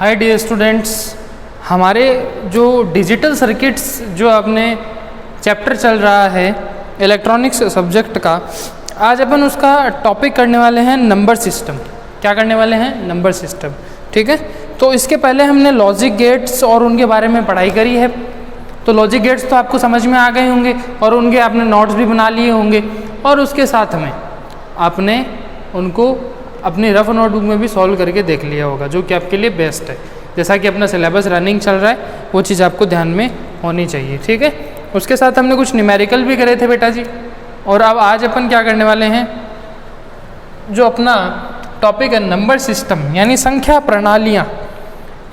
Hi dear students, हमारे जो digital circuits जो अपने चैप्टर चल रहा है इलेक्ट्रॉनिक्स सब्जेक्ट का, आज अपन उसका टॉपिक करने वाले हैं नंबर सिस्टम। क्या करने वाले हैं? Number system. ठीक है, तो इसके पहले हमने लॉजिक गेट्स और उनके बारे में पढ़ाई करी है। तो लॉजिक गेट्स तो आपको समझ में आ गए होंगे और उनके आपने नोट्स भी बना लिए होंगे, और उसके साथ में आपने उनको अपनी रफ नोटबुक में भी सॉल्व करके देख लिया होगा, जो कि आपके लिए बेस्ट है। जैसा कि अपना सिलेबस रनिंग चल रहा है, वो चीज़ आपको ध्यान में होनी चाहिए। ठीक है, उसके साथ हमने कुछ न्यूमेरिकल भी करे थे बेटा जी। और अब आज अपन क्या करने वाले हैं, जो अपना टॉपिक है नंबर सिस्टम यानी संख्या प्रणालियाँ,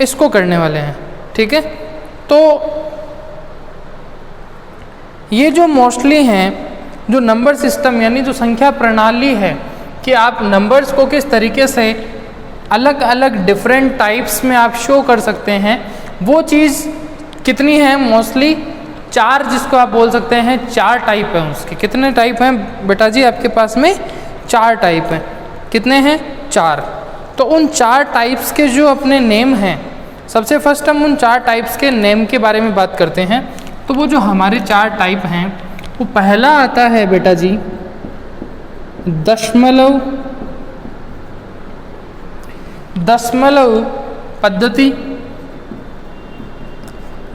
इसको करने वाले हैं। ठीक है, तो ये जो मोस्टली हैं जो नंबर सिस्टम यानी जो संख्या प्रणाली है कि आप नंबर्स को किस तरीके से अलग अलग डिफरेंट टाइप्स में आप शो कर सकते हैं, वो चीज़ कितनी है? मोस्टली 4, जिसको आप बोल सकते हैं 4 टाइप हैं उसके। कितने टाइप हैं बेटा जी आपके पास में? 4 टाइप हैं। कितने हैं? 4। तो उन 4 टाइप्स के जो अपने नेम हैं, सबसे फर्स्ट हम उन 4 टाइप्स के नेम के बारे में बात करते हैं। तो वो जो हमारे 4 टाइप हैं, वो पहला आता है बेटा जी दशमलव पद्धति,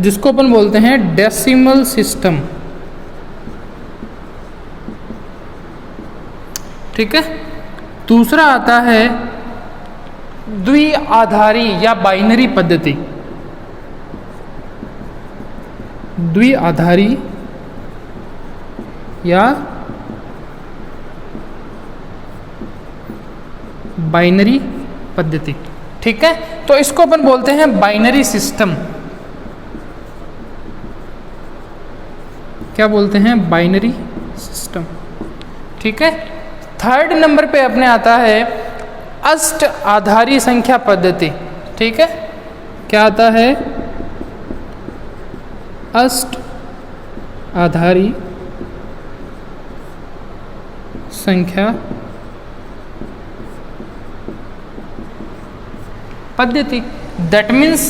जिसको अपन बोलते हैं डेसिमल सिस्टम। ठीक है, दूसरा आता है द्विआधारी या बाइनरी पद्धति। द्विआधारी या बाइनरी पद्धति। ठीक है, तो इसको अपन बोलते हैं बाइनरी सिस्टम। क्या बोलते हैं? Binary system. ठीक है, थर्ड नंबर पे अपने आता है अष्ट आधारी संख्या पद्धति। ठीक है, क्या आता है? अष्ट आधारी संख्या पद्धति। That means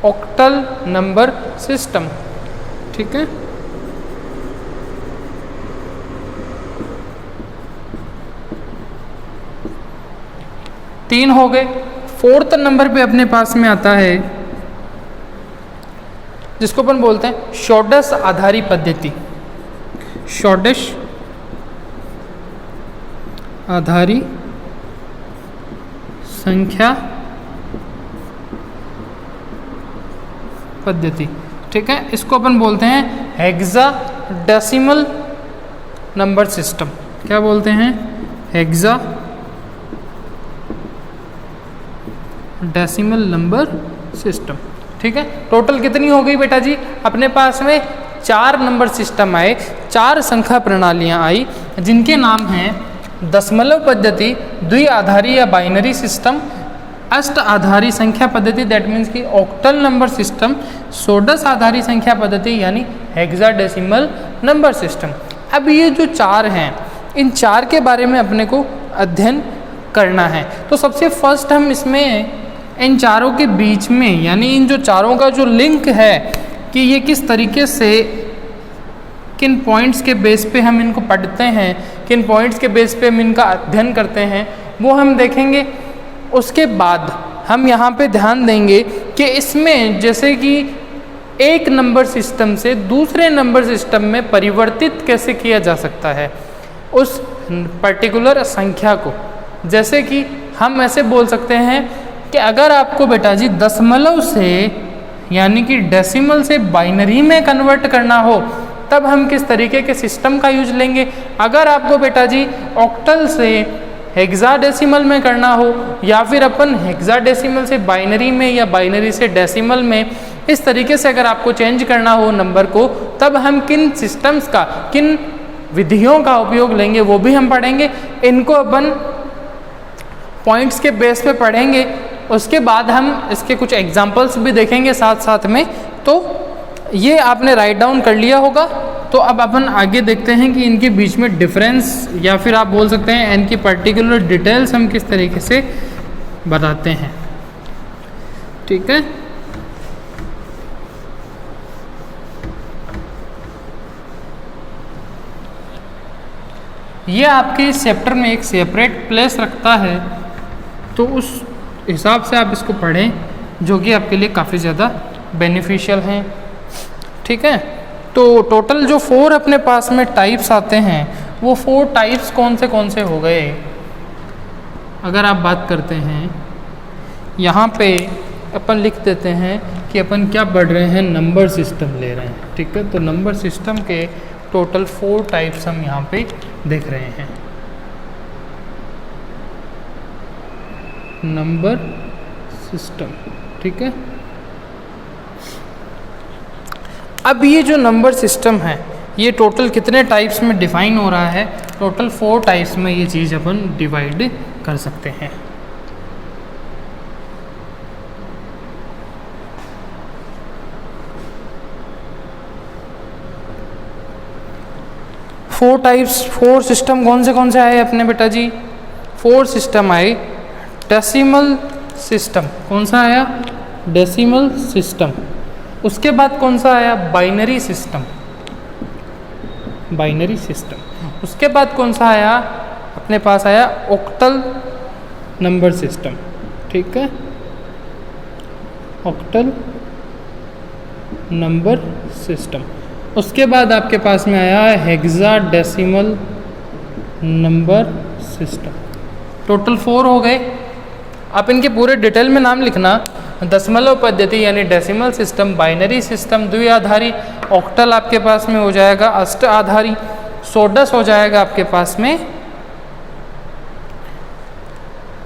octal number system. ठीक है, तीन हो गए। फोर्थ नंबर पे अपने पास में आता है जिसको अपन बोलते हैं षोडश आधारी पद्धति। षोडश आधारी संख्या पद्धति। ठीक है, इसको अपन बोलते हैं हेक्साडेसिमल नंबर सिस्टम। क्या बोलते हैं? Hexadecimal number system. ठीक है, टोटल कितनी हो गई बेटा जी? अपने पास में 4 नंबर सिस्टम आए, 4 संख्या प्रणालियां आई, जिनके नाम हैं दशमलव पद्धति, द्विआधारी या बाइनरी सिस्टम, अष्ट आधारी संख्या पद्धति दैट मीन्स की ऑक्टल नंबर सिस्टम, षोडश आधारी संख्या पद्धति यानी हेक्साडेसिमल नंबर सिस्टम। अब ये जो 4 हैं, इन 4 के बारे में अपने को अध्ययन करना है। तो सबसे फर्स्ट हम इसमें इन चारों के बीच में यानी इन जो चारों का जो लिंक है कि ये किस तरीके से किन पॉइंट्स के बेस पे हम इनको पढ़ते हैं, किन पॉइंट्स के बेस पे हम इनका अध्ययन करते हैं, वो हम देखेंगे। उसके बाद हम यहाँ पे ध्यान देंगे कि इसमें जैसे कि एक नंबर सिस्टम से दूसरे नंबर सिस्टम में परिवर्तित कैसे किया जा सकता है उस पर्टिकुलर संख्या को। जैसे कि हम ऐसे बोल सकते हैं कि अगर आपको बेटा जी दशमलव से यानी कि डेसिमल से बाइनरी में कन्वर्ट करना हो, तब हम किस तरीके के सिस्टम का यूज लेंगे। अगर आपको बेटा जी ऑक्टल से हेक्साडेसिमल में करना हो, या फिर अपन हेक्साडेसिमल से बाइनरी में या बाइनरी से डेसिमल में, इस तरीके से अगर आपको चेंज करना हो नंबर को, तब हम किन सिस्टम्स का, किन विधियों का उपयोग लेंगे, वो भी हम पढ़ेंगे। इनको अपन पॉइंट्स के बेस पे पढ़ेंगे। उसके बाद हम इसके कुछ एग्जाम्पल्स भी देखेंगे साथ साथ में। तो ये आपने राइट डाउन कर लिया होगा। तो अब अपन आगे देखते हैं कि इनके बीच में डिफरेंस या फिर आप बोल सकते हैं इनकी पर्टिकुलर डिटेल्स हम किस तरीके से बताते हैं। ठीक है। ये आपके चैप्टर में एक सेपरेट प्लेस रखता है, तो उस हिसाब से आप इसको पढ़ें, जो कि आपके लिए काफ़ी ज़्यादा बेनिफिशियल हैं। ठीक है, तो टोटल जो 4 अपने पास में टाइप्स आते हैं, वो 4 टाइप्स कौन से हो गए? अगर आप बात करते हैं, यहाँ पे अपन लिख देते हैं कि अपन क्या पढ़ रहे हैं, नंबर सिस्टम ले रहे हैं। ठीक है, तो नंबर सिस्टम के टोटल 4 टाइप्स हम यहाँ पे देख रहे हैं। नंबर सिस्टम, ठीक है। अब ये जो नंबर सिस्टम है, ये टोटल कितने टाइप्स में डिफाइन हो रहा है? टोटल 4 टाइप्स में ये चीज़ अपन डिवाइड कर सकते हैं। फोर सिस्टम कौन से आए अपने बेटा जी? 4 सिस्टम आए। डेसिमल सिस्टम, कौन सा आया? Decimal system. उसके बाद कौन सा आया? Binary system, binary system. उसके बाद कौन सा आया? अपने पास आया ऑक्टल नंबर सिस्टम। ठीक है, ऑक्टल नंबर सिस्टम। उसके बाद आपके पास में आया हेक्साडेसिमल नंबर सिस्टम। टोटल 4 हो गए। आप इनके पूरे डिटेल में नाम लिखना। दशमलव पद्धति यानी डेसिमल सिस्टम, बाइनरी सिस्टम द्विआधारी, ऑक्टल आपके पास में हो जाएगा अष्ट आधारी, सोडस हो जाएगा आपके पास में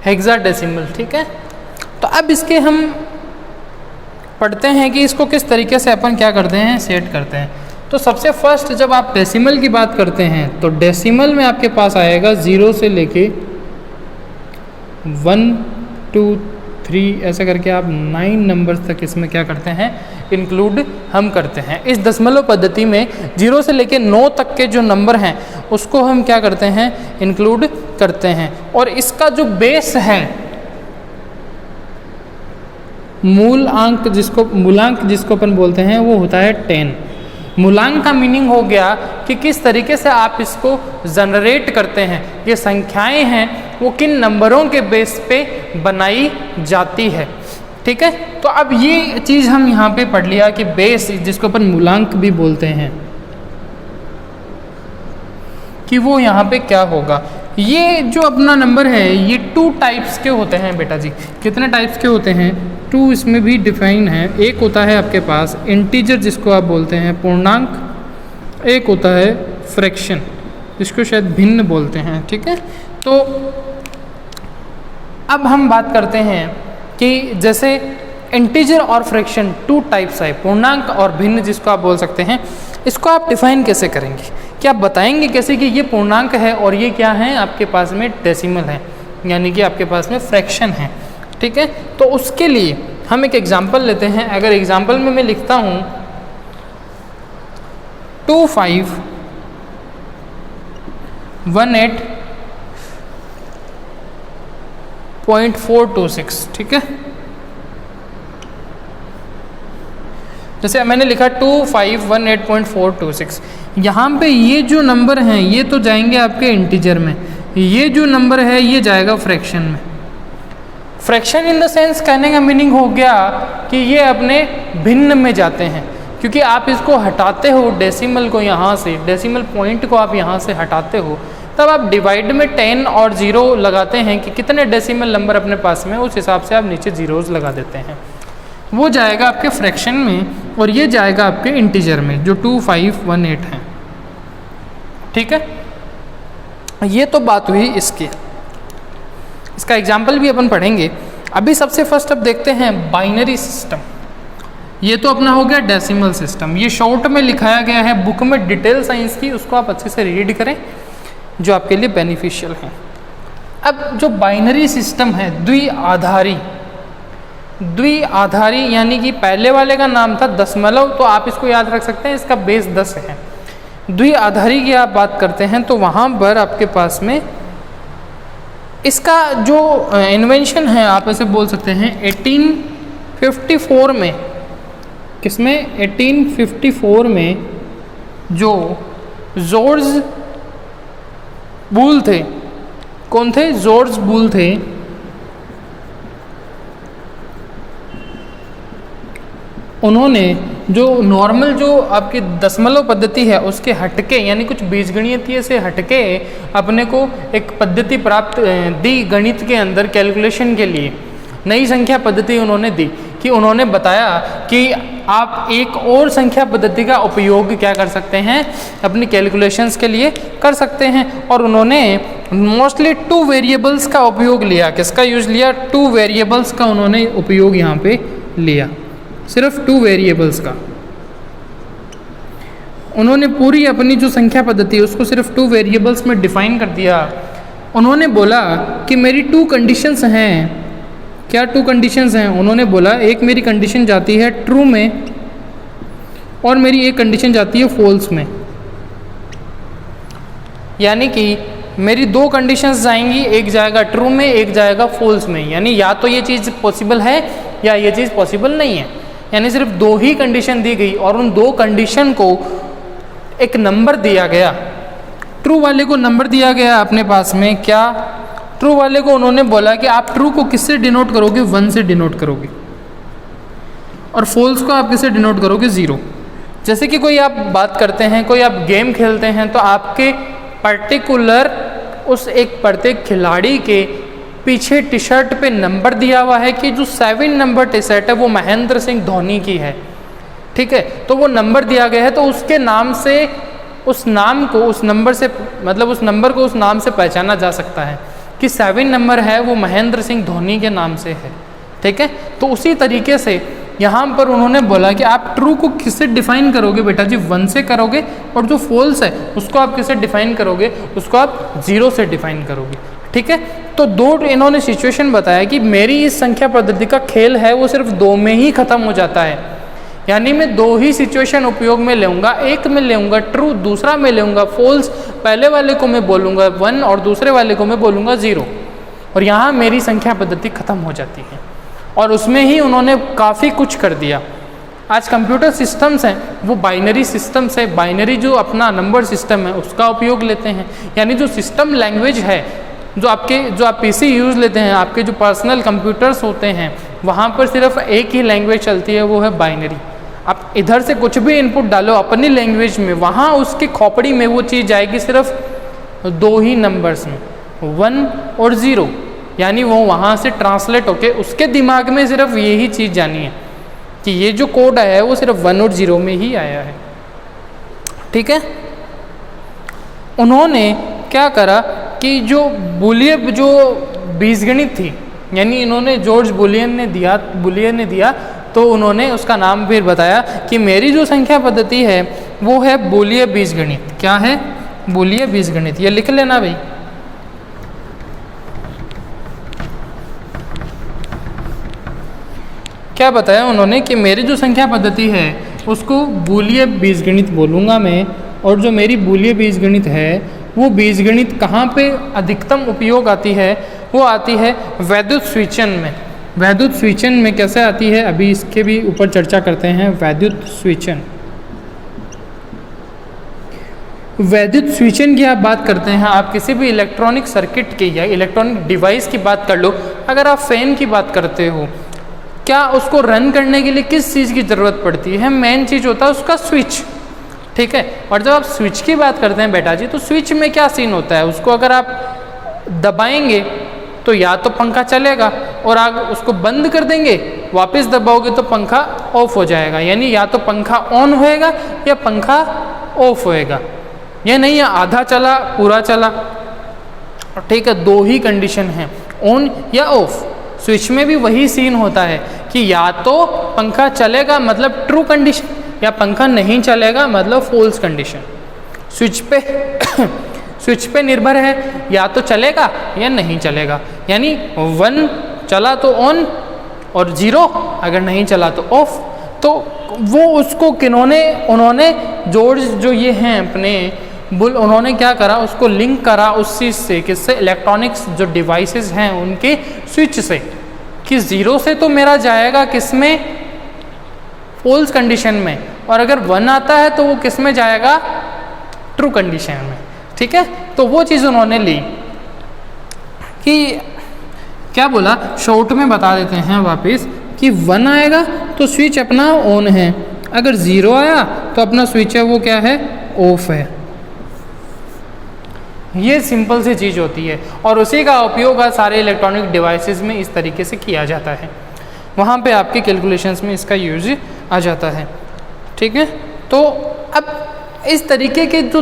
हेक्साडेसिमल। ठीक है, तो अब इसके हम पढ़ते हैं कि इसको किस तरीके से अपन क्या करते हैं, सेट करते हैं। तो सबसे फर्स्ट जब आप डेसिमल की बात करते हैं, तो डेसिमल में आपके पास आएगा 0 से लेके 1 2 3 ऐसे करके आप 9 नंबर्स तक इसमें क्या करते हैं, इंक्लूड हम करते हैं। इस दशमलव पद्धति में 0 से लेके 9 तक के जो नंबर हैं उसको हम क्या करते हैं, इंक्लूड करते हैं। और इसका जो बेस है, मूलांक जिसको अपन बोलते हैं, वो होता है 10। मूलांक का मीनिंग हो गया कि किस तरीके से आप इसको जनरेट करते हैं, ये संख्याएं हैं वो किन नंबरों के बेस पे बनाई जाती है। ठीक है, तो अब ये चीज़ हम यहाँ पे पढ़ लिया कि बेस, जिसको अपन मूलांक भी बोलते हैं, कि वो यहाँ पे क्या होगा। ये जो अपना नंबर है ये 2 टाइप्स के होते हैं बेटा जी। कितने टाइप्स के होते हैं? 2 इसमें भी डिफाइन है। एक होता है आपके पास इंटीजर, जिसको आप बोलते हैं पूर्णांक। एक होता है फ्रैक्शन, जिसको शायद भिन्न बोलते हैं। ठीक है, तो अब हम बात करते हैं कि जैसे इंटीजर और फ्रैक्शन 2 टाइप्स है, पूर्णांक और भिन्न जिसको आप बोल सकते हैं। इसको आप डिफाइन कैसे करेंगे? क्या आप बताएंगे कैसे कि ये पूर्णांक है और ये क्या है, आपके पास में डेसिमल है, यानी कि आपके पास में फ्रैक्शन है। ठीक है, तो उसके लिए हम एक एग्जांपल लेते हैं। अगर एग्जांपल में मैं लिखता हूँ 2518.426, ठीक है। जैसे मैंने लिखा 2518.426, यहाँ पे ये जो नंबर हैं ये तो जाएंगे आपके इंटीजर में, ये जो नंबर है ये जाएगा फ्रैक्शन में। फ्रैक्शन इन द सेंस कहने का मीनिंग हो गया कि ये अपने भिन्न में जाते हैं, क्योंकि आप इसको हटाते हो डेसिमल को, यहाँ से डेसिमल पॉइंट को आप यहाँ से हटाते हो, तब आप डिवाइड में 10 और 0 लगाते हैं कि कितने डेसिमल नंबर अपने पास में, उस हिसाब से आप नीचे जीरोस लगा देते हैं। वो जाएगा आपके फ्रैक्शन में और ये जाएगा आपके इंटीजर में, जो 2518 है। ठीक है, ये तो बात हुई इसकी। इसका एग्जाम्पल भी अपन पढ़ेंगे। अभी सबसे फर्स्ट अब देखते हैं बाइनरी सिस्टम। ये तो अपना हो गया डेसिमल सिस्टम, ये शॉर्ट में लिखाया गया है, बुक में डिटेल साइंस की, उसको आप अच्छे से रीड करें जो आपके लिए बेनिफिशियल है। अब जो बाइनरी सिस्टम है, द्विआधारी यानी कि पहले वाले का नाम था दशमलव, तो आप इसको याद रख सकते हैं, इसका बेस 10 है। द्विआधारी की आप बात करते हैं तो वहाँ पर आपके पास में इसका जो इन्वेंशन है, आप ऐसे बोल सकते हैं 1854 में, किसमें 1854 में जो जॉर्ज बूल थे, कौन थे? जॉर्ज बूल थे। उन्होंने जो नॉर्मल जो आपकी दशमलव पद्धति है उसके हटके, यानी कुछ बीजगणितीय से हटके अपने को एक पद्धति प्राप्त दी गणित के अंदर कैलकुलेशन के लिए, नई संख्या पद्धति उन्होंने दी कि उन्होंने बताया कि आप एक और संख्या पद्धति का उपयोग क्या कर सकते हैं, अपनी कैलकुलेशंस के लिए कर सकते हैं। और उन्होंने मोस्टली 2 वेरिएबल्स का उपयोग लिया। किसका यूज लिया? 2 वेरिएबल्स का उन्होंने उपयोग यहाँ पे लिया, सिर्फ 2 वेरिएबल्स का। उन्होंने पूरी अपनी जो संख्या पद्धति है उसको सिर्फ 2 वेरिएबल्स में डिफाइन कर दिया। उन्होंने बोला कि मेरी 2 कंडीशंस हैं। क्या 2 कंडीशंस हैं? उन्होंने बोला एक मेरी कंडीशन जाती है ट्रू में और मेरी एक कंडीशन जाती है फॉल्स में। यानी कि मेरी 2 कंडीशंस जाएंगी, एक जाएगा ट्रू में, एक जाएगा फॉल्स में। यानी या तो ये चीज़ पॉसिबल है या ये चीज़ पॉसिबल नहीं है। यानी सिर्फ 2 ही कंडीशन दी गई और उन 2 कंडीशन को एक नंबर दिया गया। ट्रू वाले को नंबर दिया गया अपने पास में। क्या? ट्रू वाले को उन्होंने बोला कि आप ट्रू को किससे डिनोट करोगे? 1 से डिनोट करोगे, और फॉल्स को आप किससे डिनोट करोगे? 0। जैसे कि कोई आप बात करते हैं, कोई आप गेम खेलते हैं, तो आपके पर्टिकुलर उस एक प्रत्येक खिलाड़ी के पीछे टी शर्ट पे नंबर दिया हुआ है कि जो 7 नंबर टी शर्ट है वो महेंद्र सिंह धोनी की है। ठीक है, तो वो नंबर दिया गया है, तो उसके नाम से उस नाम को उस नंबर से, मतलब उस नंबर को उस नाम से पहचाना जा सकता है कि 7 नंबर है वो महेंद्र सिंह धोनी के नाम से है। ठीक है, तो उसी तरीके से यहाँ पर उन्होंने बोला कि आप ट्रू को किससे डिफाइन करोगे बेटा जी? 1 से करोगे, और जो फॉल्स है उसको आप किससे डिफाइन करोगे? उसको आप 0 से डिफाइन करोगे। ठीक है, तो 2 इन्होंने सिचुएशन बताया कि मेरी इस संख्या पद्धति का खेल है वो सिर्फ 2 में ही खत्म हो जाता है। यानी मैं 2 ही सिचुएशन उपयोग में लेऊंगा, एक में लेऊंगा ट्रू, दूसरा में लेऊंगा फॉल्स। पहले वाले को मैं बोलूँगा 1 और दूसरे वाले को मैं बोलूँगा 0, और यहाँ मेरी संख्या पद्धति खत्म हो जाती है। और उसमें ही उन्होंने काफ़ी कुछ कर दिया। आज कंप्यूटर सिस्टम्स हैं वो बाइनरी सिस्टम्स है, बाइनरी जो अपना नंबर सिस्टम है उसका उपयोग लेते हैं। यानी जो सिस्टम लैंग्वेज है, जो आप पीसी यूज़ लेते हैं, आपके जो पर्सनल कंप्यूटर्स होते हैं, वहाँ पर सिर्फ एक ही लैंग्वेज चलती है, वो है बाइनरी। आप इधर से कुछ भी इनपुट डालो अपनी लैंग्वेज में, वहाँ उसकी खोपड़ी में वो चीज़ जाएगी सिर्फ 2 ही नंबर्स में, 1 और 0। यानी वो वहाँ से ट्रांसलेट होके उसके दिमाग में सिर्फ यही चीज़ जानी है कि ये जो कोड आया है वो सिर्फ 1 और 0 में ही आया है। ठीक है, उन्होंने क्या करा कि जो बूलियन जो बीजगणित थी, यानी इन्होंने जॉर्ज बूलियन ने दिया, तो उन्होंने उसका नाम फिर बताया कि मेरी जो संख्या पद्धति है वो है बूलिय बीजगणित। क्या है? बूलिय बीजगणित। ये लिख लेना भाई। क्या बताया उन्होंने कि मेरी जो संख्या पद्धति है उसको बूलिय बीजगणित बोलूँगा मैं, और जो मेरी बूलिय बीजगणित है वो बीजगणित कहाँ पे अधिकतम उपयोग आती है? वो आती है वैद्युत स्विचन में। वैद्युत स्विचन में कैसे आती है, अभी इसके भी ऊपर चर्चा करते हैं। वैद्युत स्विचन, वैद्युत स्विचन की आप बात करते हैं, आप किसी भी इलेक्ट्रॉनिक सर्किट की या इलेक्ट्रॉनिक डिवाइस की बात कर लो। अगर आप फैन की बात करते हो, क्या उसको रन करने के लिए किस चीज़ की ज़रूरत पड़ती है? मेन चीज़ होता है उसका स्विच। ठीक है, और जब आप स्विच की बात करते हैं बेटा जी, तो स्विच में क्या सीन होता है? उसको अगर आप दबाएंगे तो या तो पंखा चलेगा, और अगर उसको बंद कर देंगे वापस दबाओगे तो पंखा ऑफ हो जाएगा। यानी या तो पंखा ऑन होएगा या पंखा ऑफ होएगा। ये नहीं है आधा चला पूरा चला। ठीक है, 2 ही कंडीशन है, ऑन या ऑफ। स्विच में भी वही सीन होता है कि या तो पंखा चलेगा मतलब ट्रू कंडीशन, या पंखा नहीं चलेगा मतलब फॉल्स कंडीशन। स्विच पे निर्भर है, या तो चलेगा या नहीं चलेगा। यानी 1 चला तो ऑन और 0 अगर नहीं चला तो ऑफ। तो वो उसको उन्होंने जॉर्ज जो ये हैं अपने बुल, उन्होंने क्या करा, उसको लिंक करा उस चीज़ से, किससे? इलेक्ट्रॉनिक्स जो डिवाइसेस हैं उनके स्विच से, कि 0 से तो मेरा जाएगा किस में, फॉल्स कंडीशन में, और अगर 1 आता है तो वो किस में जाएगा, ट्रू कंडीशन में। ठीक है, तो वो चीज़ उन्होंने ली कि क्या बोला, शॉर्ट में बता देते हैं वापस कि 1 आएगा तो स्विच अपना ऑन है, अगर 0 आया तो अपना स्विच है वो क्या है, ऑफ है। ये सिंपल सी चीज़ होती है और उसी का उपयोग सारे इलेक्ट्रॉनिक डिवाइसेस में इस तरीके से किया जाता है, वहाँ पे आपके कैलकुलेशंस में इसका यूज आ जाता है। ठीक है, तो अब इस तरीके के जो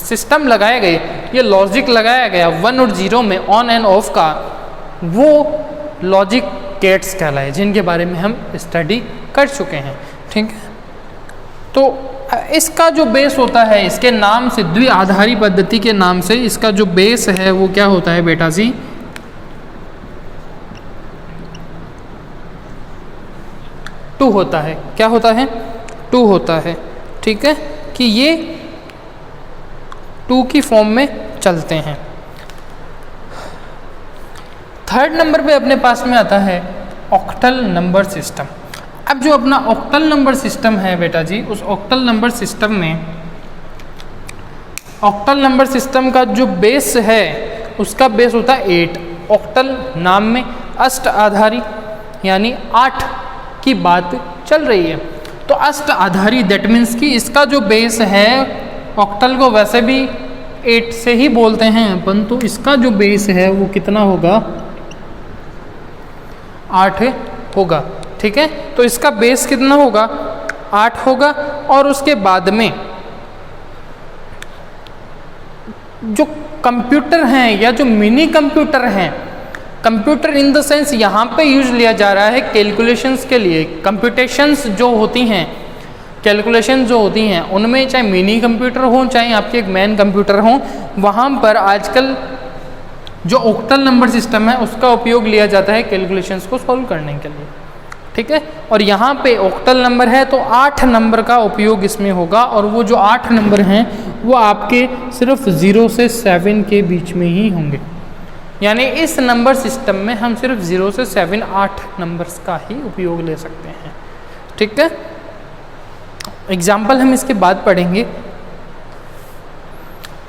सिस्टम लगाए गए, ये लॉजिक लगाया गया 1 और 0 में ऑन एंड ऑफ का, वो लॉजिक गेट्स कहलाए, जिनके बारे में हम स्टडी कर चुके हैं। ठीक है, तो इसका जो बेस होता है, इसके नाम से, द्विआधारी पद्धति के नाम से इसका जो बेस है वो क्या होता है बेटा जी, 2 होता है। क्या होता है, 2 होता है। ठीक है, कि ये 2 की फॉर्म में चलते हैं। थर्ड नंबर पे अपने पास में आता है ऑक्टल नंबर सिस्टम। अब जो अपना ऑक्टल नंबर सिस्टम है बेटा जी, उस ऑक्टल नंबर सिस्टम में, ऑक्टल नंबर सिस्टम का जो बेस है उसका बेस होता है 8। ऑक्टल नाम में अष्ट आधारी, यानी 8 की बात चल रही है, तो अष्ट आधारी दैट मीन्स कि इसका जो बेस है, ऑक्टल को वैसे भी 8 से ही बोलते हैं अपन, तो इसका जो बेस है वो कितना होगा, 8 होगा। ठीक है, तो इसका बेस कितना होगा, 8 होगा। और उसके बाद में जो कंप्यूटर हैं या जो मिनी कंप्यूटर हैं, कंप्यूटर इन द सेंस यहाँ पे यूज लिया जा रहा है कैलकुलेशंस के लिए। कंप्यूटेशंस जो होती हैं, कैलकुलेशन जो होती हैं, उनमें चाहे मिनी कंप्यूटर हो चाहे आपके एक मेन कंप्यूटर हो, वहाँ पर आजकल जो ऑक्टल नंबर सिस्टम है उसका उपयोग लिया जाता है कैलकुलेशंस को सॉल्व करने के लिए। ठीक है, और यहाँ पे ऑक्टल नंबर है तो 8 नंबर का उपयोग इसमें होगा, और वो जो 8 नंबर हैं वो आपके सिर्फ 0 से 7 के बीच में ही होंगे। यानी इस नंबर सिस्टम में हम सिर्फ 0 से 7 8 नंबर्स का ही उपयोग ले सकते हैं। ठीक है, एग्जाम्पल हम इसके बाद पढ़ेंगे।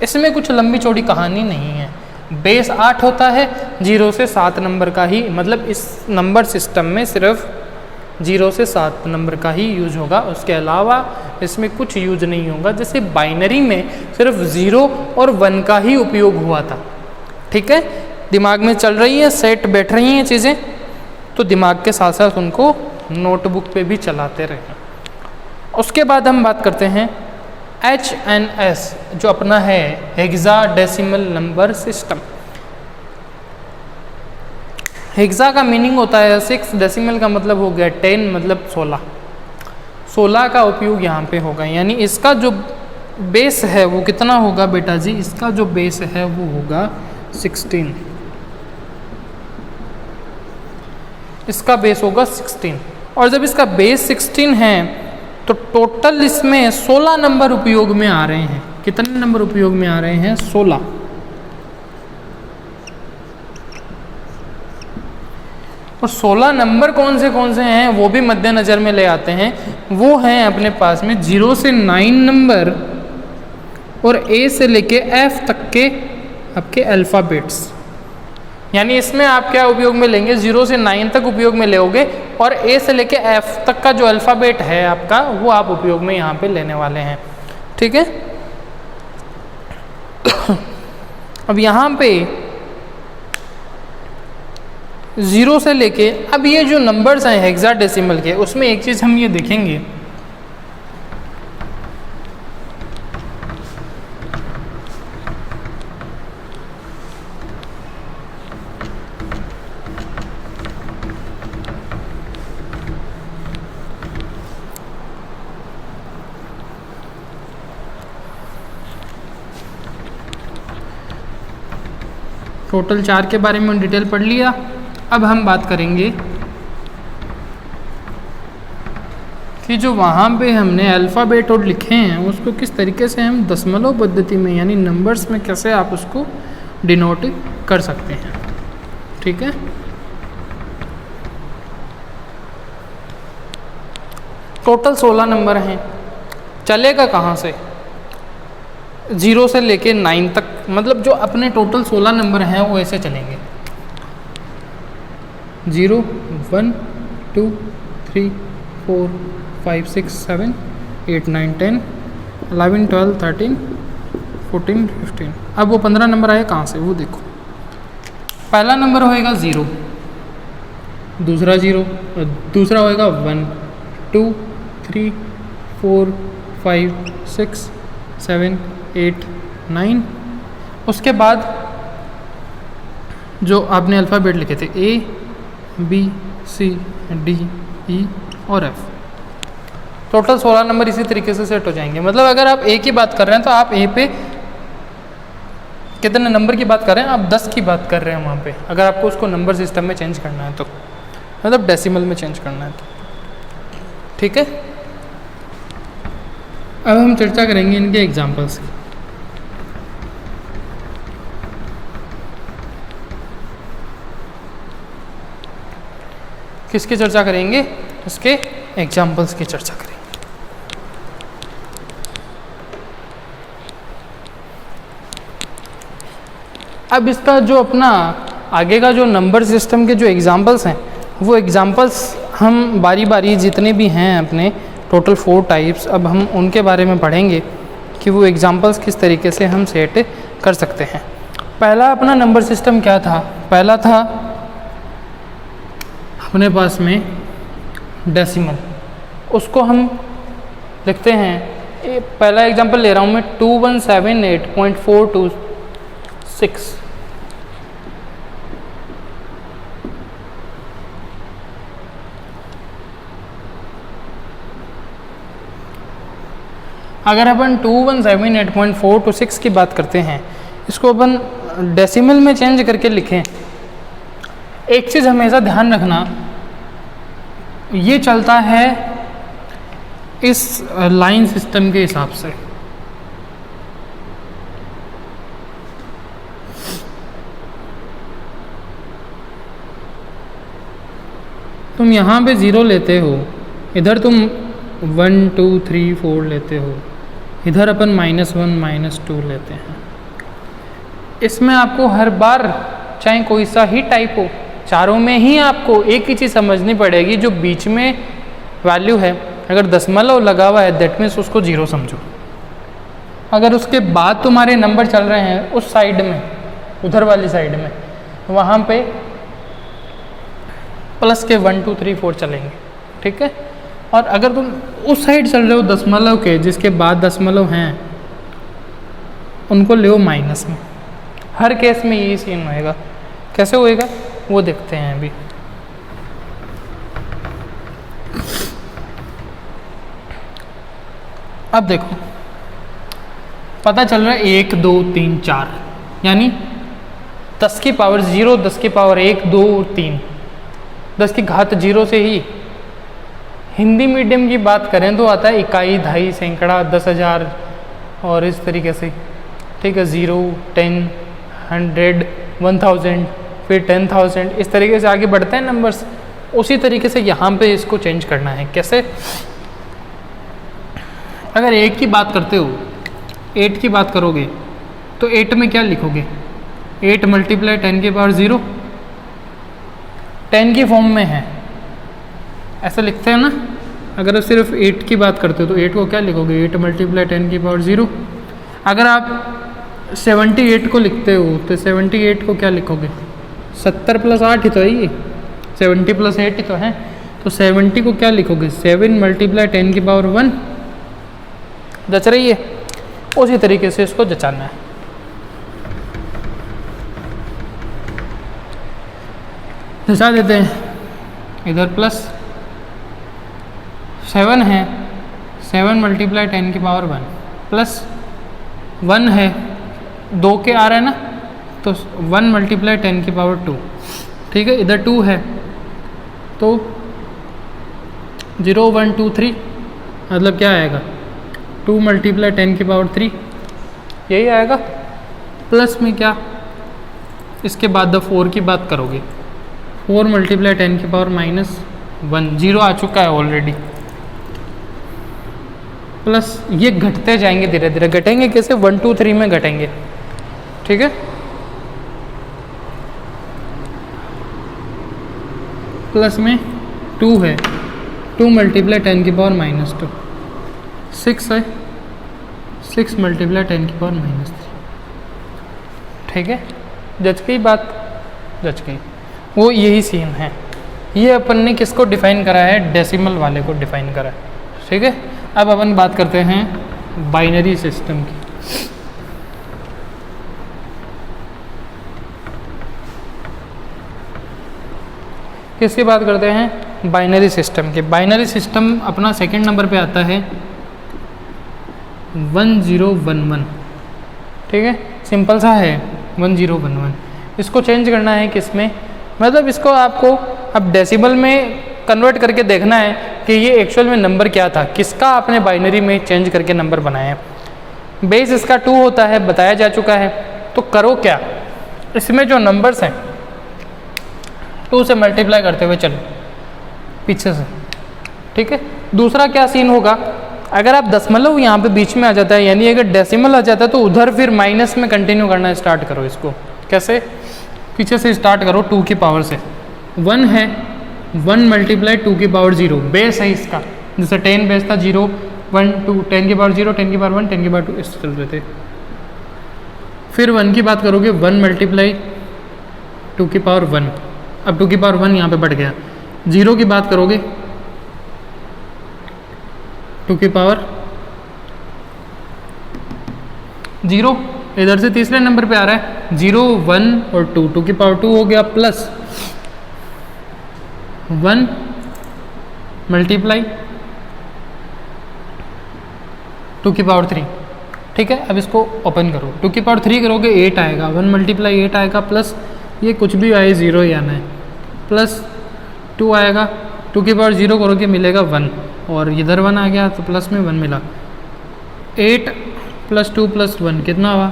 इसमें कुछ लंबी चौड़ी कहानी नहीं है, बेस 8 होता है, 0 से 7 नंबर का ही, मतलब इस नंबर सिस्टम में सिर्फ 0 से 7 नंबर का ही यूज होगा, उसके अलावा इसमें कुछ यूज नहीं होगा। जैसे बाइनरी में सिर्फ 0 और 1 का ही उपयोग हुआ था। ठीक है, दिमाग में चल रही है, सेट बैठ रही हैं चीज़ें, तो दिमाग के साथ साथ उनको नोटबुक पे भी चलाते रहें। उसके बाद हम बात करते हैं HNS, जो अपना है हेक्साडेसिमल नंबर सिस्टम। हेक्सा का मीनिंग होता है 6, डेसिमल का मतलब हो गया 10, मतलब 16। 16 का उपयोग यहाँ पे होगा, यानी इसका जो बेस है वो कितना होगा बेटा जी, इसका जो बेस है वो होगा 16। इसका बेस होगा 16, और जब इसका बेस 16 है तो टोटल इसमें 16 नंबर उपयोग में आ रहे हैं। कितने नंबर उपयोग में आ रहे हैं, 16। और 16 नंबर कौन से हैं वो भी मद्देनज़र में ले आते हैं। वो हैं अपने पास में 0 से 9 नंबर और A से लेके F तक के आपके अल्फ़ाबेट्स। यानी इसमें आप क्या उपयोग में लेंगे, 0 से 9 तक उपयोग में लेोगे, और A से लेके F तक का जो अल्फ़ाबेट है आपका वो आप उपयोग में यहाँ पे लेने वाले हैं। ठीक है, अब यहाँ पे 0 से लेके, अब ये जो नंबर्स हैं हेक्साडेसिमल के, उसमें एक चीज़ हम ये देखेंगे, टोटल 4 के बारे में डिटेल पढ़ लिया। अब हम बात करेंगे कि जो वहाँ पे हमने अल्फ़ाबेट और लिखे हैं उसको किस तरीके से हम दशमलव पद्धति में यानी नंबर्स में कैसे आप उसको डिनोट कर सकते हैं। ठीक है, टोटल 16 नंबर हैं, चलेगा कहाँ से? 0 से लेके 9 तक, मतलब जो अपने टोटल 16 नंबर हैं वो ऐसे चलेंगे। 0 1 2 3 4 5 6 7 8 9 10 11 12 13 14 15। अब वो 15 नंबर आए कहाँ से वो देखो। पहला नंबर होएगा 0, दूसरा 0, दूसरा होएगा 1 2 3 4 5 6 7 8 9। उसके बाद जो आपने अल्फ़ाबेट लिखे थे A B C D E और F, टोटल 16 नंबर इसी तरीके से सेट हो जाएंगे। मतलब अगर आप A की बात कर रहे हैं तो आप A पे कितने नंबर की बात कर रहे हैं? आप 10 की बात कर रहे हैं वहाँ पे, अगर आपको उसको नंबर सिस्टम में चेंज करना है तो, मतलब डेसिमल में चेंज करना है तो। ठीक है, अब हम चर्चा करेंगे इनके एग्जाम्पल्स की। किसकी चर्चा करेंगे? इसके एग्जाम्पल्स की चर्चा करेंगे। अब इसका जो अपना आगे का जो नंबर सिस्टम के जो एग्जाम्पल्स हैं, वो एग्जाम्पल्स हम बारी बारी जितने भी हैं अपने टोटल 4 टाइप्स, अब हम उनके बारे में पढ़ेंगे कि वो एग्जाम्पल्स किस तरीके से हम सेट कर सकते हैं। पहला अपना नंबर सिस्टम क्या था? पहला था अपने पास में डेसिमल, उसको हम लिखते हैं। पहला एग्जांपल ले रहा हूँ मैं 2178.426। अगर अपन 2178.426 की बात करते हैं, इसको अपन डेसिमल में चेंज करके लिखें, एक चीज़ हमेशा ध्यान रखना, ये चलता है इस लाइन सिस्टम के हिसाब से। तुम यहाँ पे 0 लेते हो, इधर तुम 1 2 3 4 लेते हो, इधर अपन -1 -2 लेते हैं। इसमें आपको हर बार चाहे कोई सा ही टाइप हो, चारों में ही आपको एक ही चीज़ समझनी पड़ेगी, जो बीच में वैल्यू है अगर दशमलव लगा हुआ है दैट मीन्स उसको 0 समझो। अगर उसके बाद तुम्हारे नंबर चल रहे हैं उस साइड में, उधर वाली साइड में, वहाँ पे प्लस के 1 2 3 4 चलेंगे। ठीक है, और अगर तुम उस साइड चल रहे हो दशमलव के, जिसके बाद दशमलव हैं, उनको ले माइनस में। हर केस में यही सीन होएगा। कैसे होएगा वो देखते हैं अभी। अब देखो, पता चल रहा है 1 2 3 4, यानी 10 की पावर 0, 10 की पावर 1 2 और 3, 10 की घात 0 से ही। हिंदी मीडियम की बात करें तो आता है इकाई, दहाई, सैकड़ा, 10,000 और इस तरीके से। ठीक है, 0 10 100 1000 फिर 10,000, इस तरीके से आगे बढ़ते हैं नंबर्स। उसी तरीके से यहाँ पे इसको चेंज करना है। कैसे? अगर 1 की बात करते हो, 8 की बात करोगे तो 8 में क्या लिखोगे? 8 × 10 की पावर 0, 10 की फॉर्म में है, ऐसा लिखते हैं ना। अगर सिर्फ 8 की बात करते हो तो 8 को क्या लिखोगे? 8 × 10 की पावर 0। अगर आप 78 को लिखते हो तो 78 को क्या लिखोगे? 70 + 8 ही तो है ये, 70 + 8 ही तो है। तो 70 को क्या लिखोगे? 7 × 10 की पावर 1। जच रही है? उसी तरीके से इसको जचाना है। जचा देते हैं। इधर प्लस 7 है, 7 × 10 की पावर 1 प्लस 1 है, 2 के आ रहा है ना, तो 1 × 10 की पावर 2। ठीक है, इधर 2 है तो 0 1 2 3, मतलब क्या आएगा? 2 × 10 की पावर 3, यही आएगा। प्लस में क्या, इसके बाद 4 की बात करोगे, 4 × 10 की पावर -1, 0 आ चुका है ऑलरेडी। प्लस ये घटते जाएंगे, धीरे धीरे घटेंगे, कैसे 1 2 3 में घटेंगे, ठीक है। प्लस में 2 है, 2 मल्टीप्लाई 10 की पावर -2, 6 है, 6 मल्टीप्लाई 10 की पावर -3, ठीक है। जज गई बात, जज गई। वो यही सीन है, ये अपन ने किसको डिफाइन करा है, डेसिमल वाले को डिफाइन करा है, ठीक है। अब अपन बात करते हैं बाइनरी सिस्टम की। किसकी बात करते हैं, बाइनरी सिस्टम की। बाइनरी सिस्टम अपना सेकंड नंबर पे आता है 1011, ठीक है, सिंपल सा है 1011। इसको चेंज करना है किस में, मतलब इसको आपको अब डेसिमल में कन्वर्ट करके देखना है कि ये एक्चुअल में नंबर क्या था, किसका आपने बाइनरी में चेंज करके नंबर बनाया है। बेस इसका 2 होता है, बताया जा चुका है। तो करो क्या, इसमें जो नंबर्स हैं 2 से मल्टीप्लाई करते हुए चलो पीछे से, ठीक है। दूसरा क्या सीन होगा, अगर आप दशमलव यहाँ पे बीच में आ जाता है, यानी अगर डेसिमल आ जाता है, तो उधर फिर माइनस में कंटिन्यू करना स्टार्ट करो। इसको कैसे, पीछे से स्टार्ट करो 2 की पावर से। 1 है, 1 मल्टीप्लाई 2 की पावर 0, बेस है इसका, जैसे 10 बेस था, 0 1 2, 10 की पावर 0, 10 की पावर 1, 10 की पावर 2, इस चल रहे थे। फिर 1 की बात करोगे, 1 मल्टीप्लाई 2 की पावर 1, अब 2 की पावर 1 यहाँ पे बढ़ गया। 0 की बात करोगे, 2 की पावर 0, इधर से तीसरे नंबर पे आ रहा है 0 1 और 2, 2 की पावर 2 हो गया, प्लस 1 मल्टीप्लाई 2 की पावर 3, ठीक है। अब इसको ओपन करो, 2 की पावर 3 करोगे 8 आएगा, 1 मल्टीप्लाई 8 आएगा, प्लस ये कुछ भी आए 0 ही आना है, प्लस 2 आएगा, 2 की पावर 0 करोगे मिलेगा 1, और इधर 1 आ गया तो प्लस में 1 मिला। 8 प्लस 2 प्लस 1 कितना हुआ,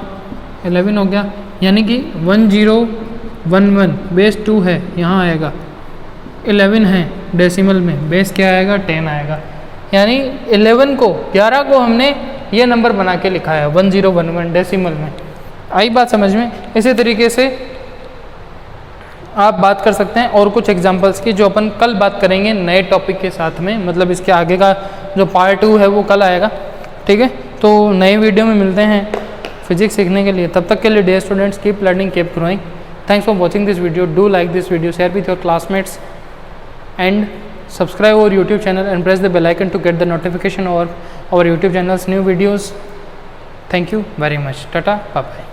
11 हो गया। यानी कि 1011 बेस 2 है, यहाँ आएगा 11 है डेसिमल में, बेस क्या आएगा 10 आएगा। यानी 11 को 11 को हमने ये नंबर बना के लिखा है 1011 डेसिमल में। आई बात समझ में। इसी तरीके से आप बात कर सकते हैं और कुछ एग्जांपल्स की, जो अपन कल बात करेंगे नए टॉपिक के साथ में, मतलब इसके आगे का जो पार्ट 2 है वो कल आएगा, ठीक है। तो नए वीडियो में मिलते हैं फिजिक्स सीखने के लिए। तब तक के लिए dear students, keep learning, keep growing. Thanks for watching this video, do like this video, share with your classmates and subscribe our YouTube channel and press the bell icon to get the notification of our YouTube channel's new videos. Thank you very much. Tata, bye bye.